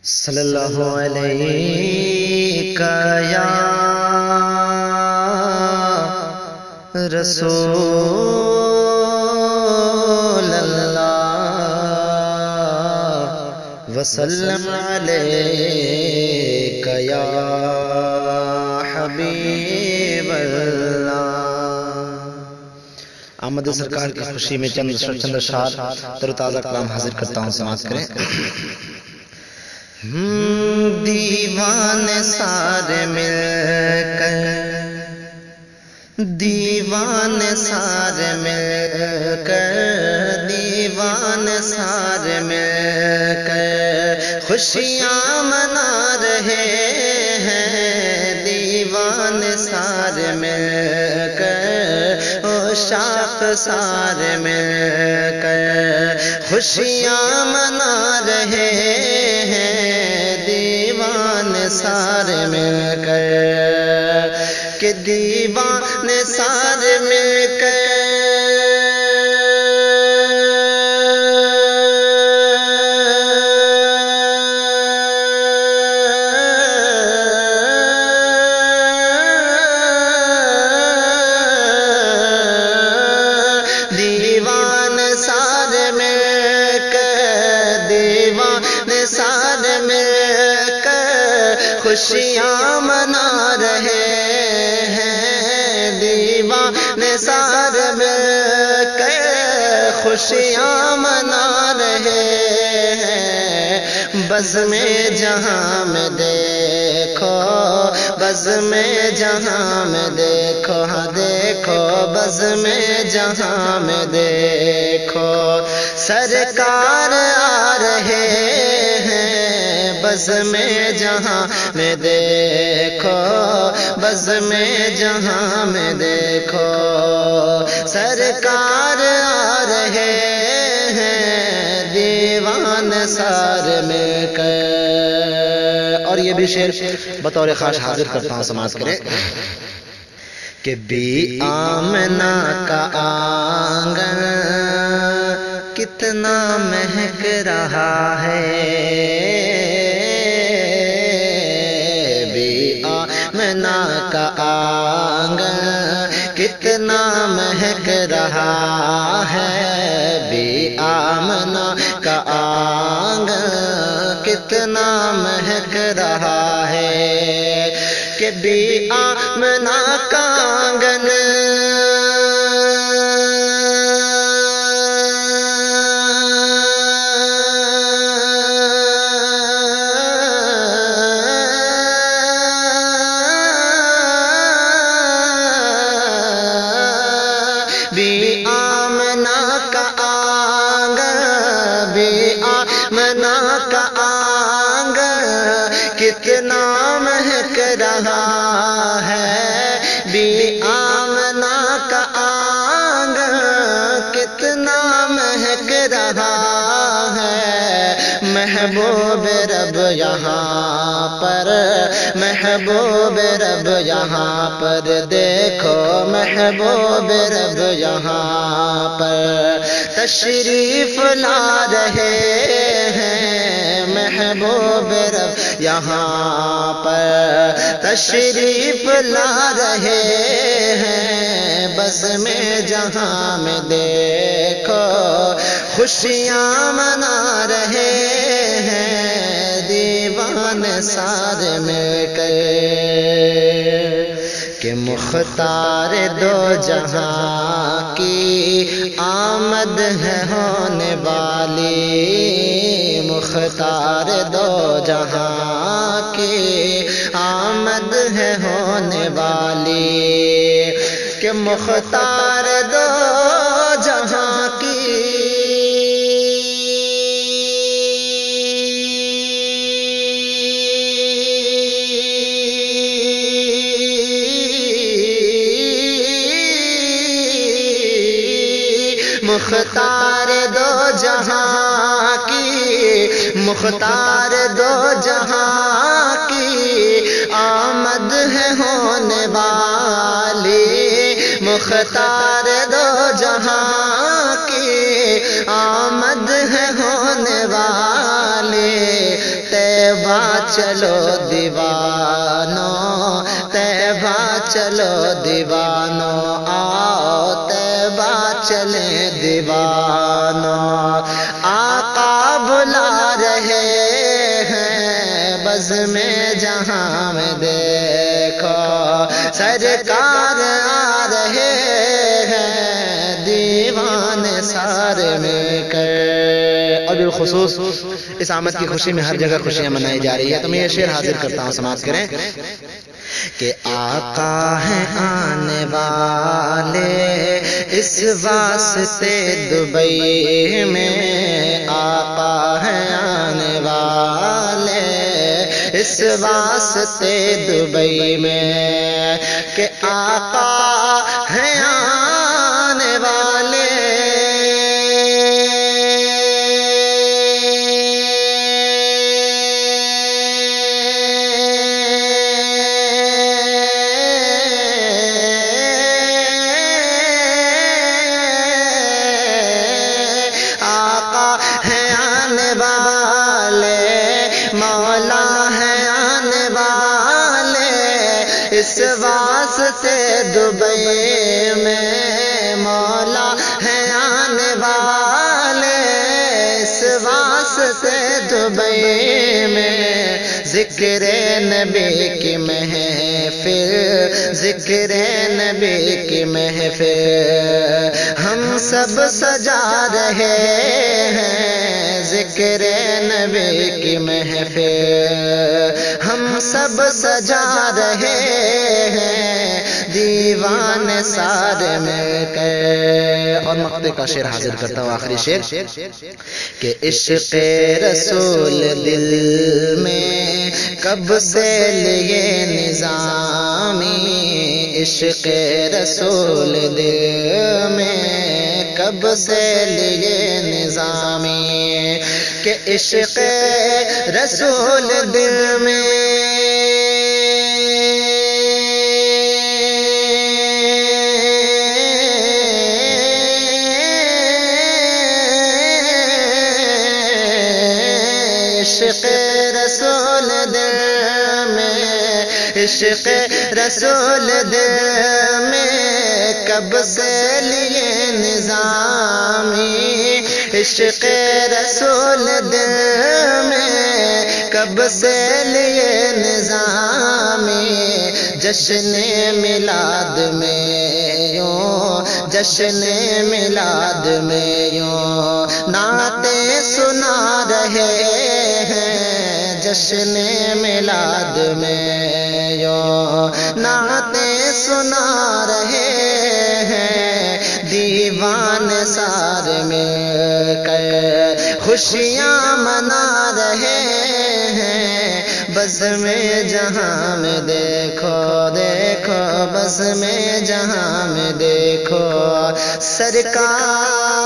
صلی اللہ علیہ یا رسول اللہ وسلم علیک یا حبیب اللہ۔ آمد سرکار کی خوشی میں چند اشعار تر و تازہ کلام حاضر کرتا ہوں، سماعت کریں۔ دیوان سارے مل کر، دیوان سارے مل کر، دیوان سارے مل کر خوشیاں منا رہے ہیں، دیوان سارے مل کر، عشاق سارے مل کر خوشیاں منا رہے ہیں، سارے مل کر کہ دیوان سارے مل کر دیوان سارے مل کر، دیوان سارے مل خوشیاں منا رہے ہیں، دیوان سارے مل کر خوشیاں منا رہے ہیں۔ بزم جہاں میں دیکھو، بزم جہاں میں دیکھو، ہاں دیکھو بزم جہاں میں دیکھو سرکار آ رہے ہیں، بزم جہاں میں دیکھو، بزم جہاں میں دیکھو سرکار آ رہے ہیں، دیوان سارے مل کر۔ اور یہ بھی شعر بطور خاص حاضر کرتا ہوں، سماعت کریں کہ بی آمنہ کا آنگن کتنا مہک رہا ہے، آمنہ کا آنگن کتنا مہک رہا ہے، بی آمنہ کا آنگن کتنا مہک رہا ہے کہ بی آمنہ کا آنگن بی آمنہ کا آنگن، بی آمنہ کا آنگن کتنا مہک رہا ہے، بی آمنہ کا آنگن کتنا مہک رہا ہے۔ محبوب رب یہاں پر، محبوب رب یہاں پر دیکھو، محبوب رب یہاں پر تشریف لا رہے ہیں، محبوب رب یہاں پر تشریف لا رہے ہیں، بزم جہاں میں دیکھو خوشیاں منا رہے ہیں، دیوان سارے مل کر کہ مختار دو جہاں کی آمد ہے ہونے والی، مختار دو جہاں کی آمد ہے ہونے والی، کہ مختار دو جہاں کی مختار دو جہاں کی، مختار دو جہاں کی آمد ہے ہونے والی، مختار دو جہاں کی آمد ہے ہونے والی، طیبہ چلو دیوانوں، طیبہ چلو دیوانوں، آؤ طیبہ چلیں دیوانوں۔ آقا بلا رہے ہیں بزم جہاں میں دیکھو، سرکار آ رہے ہیں دیوان سار مل کر۔ اور بالخصوص اس آمد کی خوشی میں ہر جگہ خوشیاں منائی جا رہی ہے، تو میں یہ شعر حاضر کرتا ہوں، سماعت کریں کہ آقا ہیں آنے والے اس واسطے دبئی میں، آقا ہیں آنے والے اس واسطے دبئی میں، کہ آقا ہیں آنے والے اس واسطے دبئی میں، مولا ہے آنے والے اس واسطے دبئی میں۔ ذکر نبی کی محفل، ذکر نبی کی محفل ہم سب سجا رہے ہیں، ذکر نبی کی محفل ہم سب سجا رہے ہیں دیوان سار مل کر۔ اور مقطع کا شعر حاضر کرتا ہوں، آخری شعر کہ عشق رسول دل میں کب سے لیے نظامی، عشق رسول دل میں کب سے لیے نظامی، کہ عشق رسول دل میں عشق رسول دل میں، عشق رسول دل میں کب سے لیے نظامی، عشق رسول دل میں کب سے لیے نظامی، جشن میلاد میں یوں، جشن میلاد میں یوں نعتیں سنا رہے ہیں، جشن میلاد میں یوں نعتیں سنا رہے ہیں دیوان سار مل کر، خوشیاں منا رہے ہیں بزم جہاں میں دیکھو، دیکھو بزم جہاں میں دیکھو، سرکار